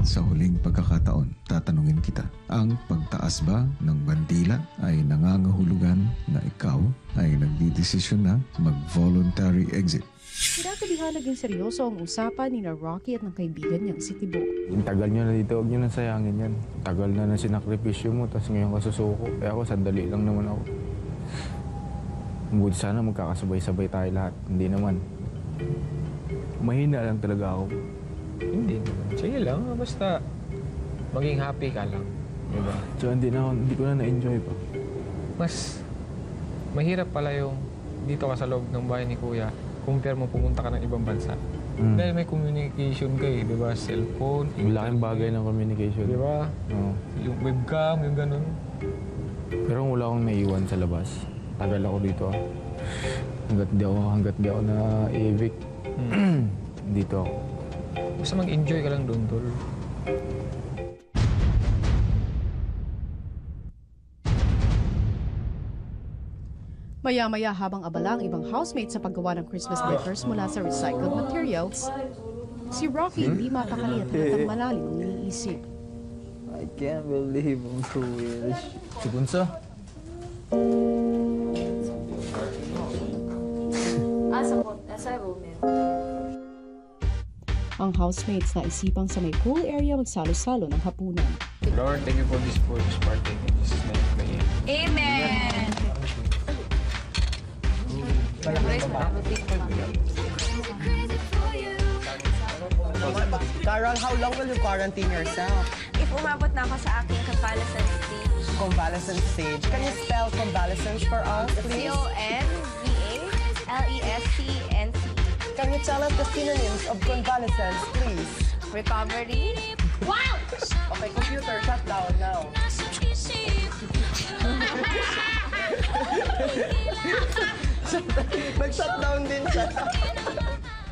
Sa huling pagkakataon, tatanungin kita, ang pagtaas ba ng bandila ay nangangahulugan na ikaw ay nagdidesisyon na mag-voluntary exit? Kinakabihan naging seryoso ang usapan ni Rocky at ng kaibigan niyang si Thibaut. Yung tagal nyo na dito, huwag nyo nang sayangin yan. Tagal na sinakripisyo mo, tapos ngayon ka susuko. Kaya ako, sandali lang naman ako. Mabuti sana magkakasabay-sabay tayo lahat. Hindi naman. Mahina lang talaga ako. Hindi naman. Sige lang, basta maging happy ka lang. Diba? So, hindi ko na na-enjoy pa. Mas mahirap pala yung dito ka sa loob ng bahay ni Kuya, compare mo pumunta ka ng ibang bansa. Dahil may communication ka di ba? Cellphone, Malaking bagay ng communication. di ba? Oo. Yung webcam, yung ganun. Pero wala akong naiwan sa labas. Tagal ako dito Hanggat di ako na-evict. Dito ako. Basta mag-enjoy ka lang doon, tol. Maya-maya habang abala ang ibang housemates sa paggawa ng Christmas decors mula sa recycled materials, si Rocky hindi mapakali at halatang malalim ang iniisip. I can't believe I'm so weird. Si Bunso? Sa room. Ang housemates na isipang sa may pool area magsalo-salo ng hapunan. Lord, thank you for this party. In Jesus' name, amen. Amen! Carol, how long will you quarantine yourself? If umabot na ako sa aking convalescent stage, Convalescent stage. Can you spell convalescence for us, please? CONVALESCENT. Can you tell us the synonyms of convalescence, please? Recovery. Wow! Okay, computer, shut down now. Nag-shut down din siya.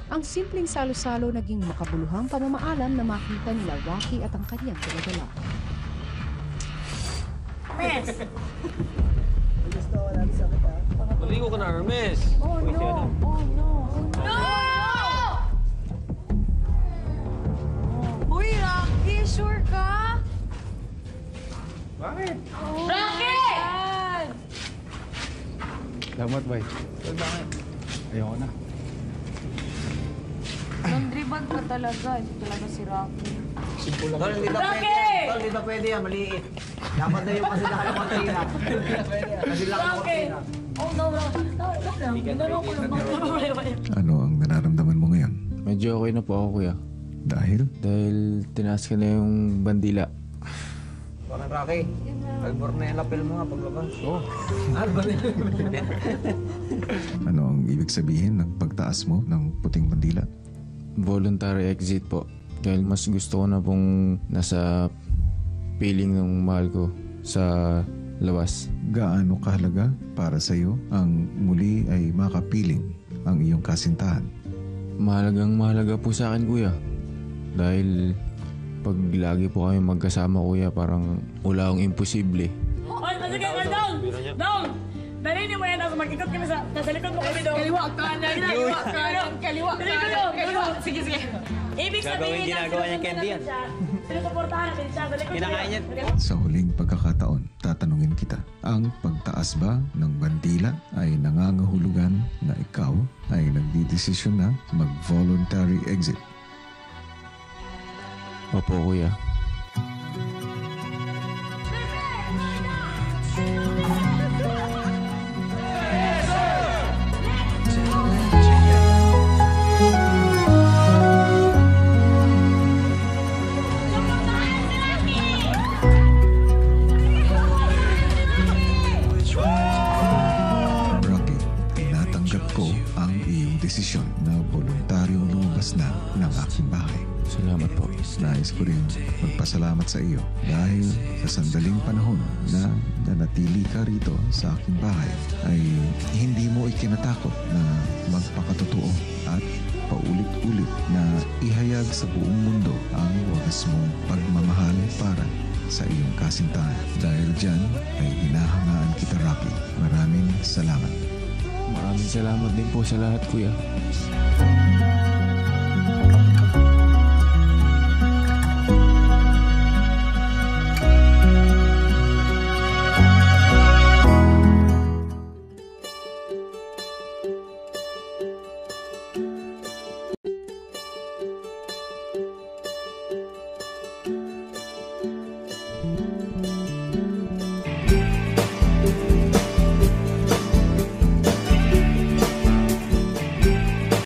Ang simpleng salo-salo naging makabuluhang pamamaalam na makita nila Rocky at ang kanyang pinadala. Miss! Gusto ko lang sa kita. Maligo ka na, Hermes. Oh no! Oh no! No! Uy, Rocky! Sure ka? Bakit? Oh, Rocky! Salamat, bay. Bakit? Ayoko na. Laundry bag ka talaga. Ito talaga si Rocky. Simple lang. Tol, hindi ba pwede yan? Tol, hindi ba pwede yan? Maliit. Dapat na yung kasi laki ng kontina. Kasi laki ng kontina. Oh no, Rocky. Ano ang nararamdaman mo ngayon? Medyo okay na po ako, kuya. Dahil Dahil tinaas ka na yung bandila. Bakit, Rocky? Albor na yung lapel mo nga paglabas. Oo. ano ang ibig sabihin ng pagtaas mo ng puting bandila? Voluntary exit po. Dahil mas gusto ko na pong nasa piling ng mahal ko sa labas. Gaano kahalaga para sa iyo ang muli ay makapiling ang iyong kasintahan? Mahalaga po sa akin, kuya. Dahil pag lagi po kami magkasama, kuya, parang wala akong imposible. Oy, sige ka, down! Down! Dalhin mo yan, tapos mag-ikot kami sa likod mo kami doon. Kaliwa ka na, kaliwa ka. Sige. Ibig sabihin ginagawa niya candy yan. Sinusuportahan natin siya sa likod. Kinakain niya. Sa huling pagkakataon, tatanungin kita, ang pagtaas ba ng bandila ay nangangahulugan na ikaw ay nagdidesisyon na mag-voluntary exit? Opo, kuya. Rocky, tinatanggap ko ang iyong desisyon na voluntaryong lumabas na ng aking bahay. Salamat po. Nais ko rin magpasalamat sa iyo dahil sa sandaling panahon na nanatili ka rito sa aking bahay ay hindi mo ikinatakot na magpakatotoo at paulit-ulit na ihayag sa buong mundo ang wagas mong pagmamahal para sa iyong kasintahan. Dahil dyan ay hinahangaan kita, Rocky. Maraming salamat. Maraming salamat din po sa lahat, kuya.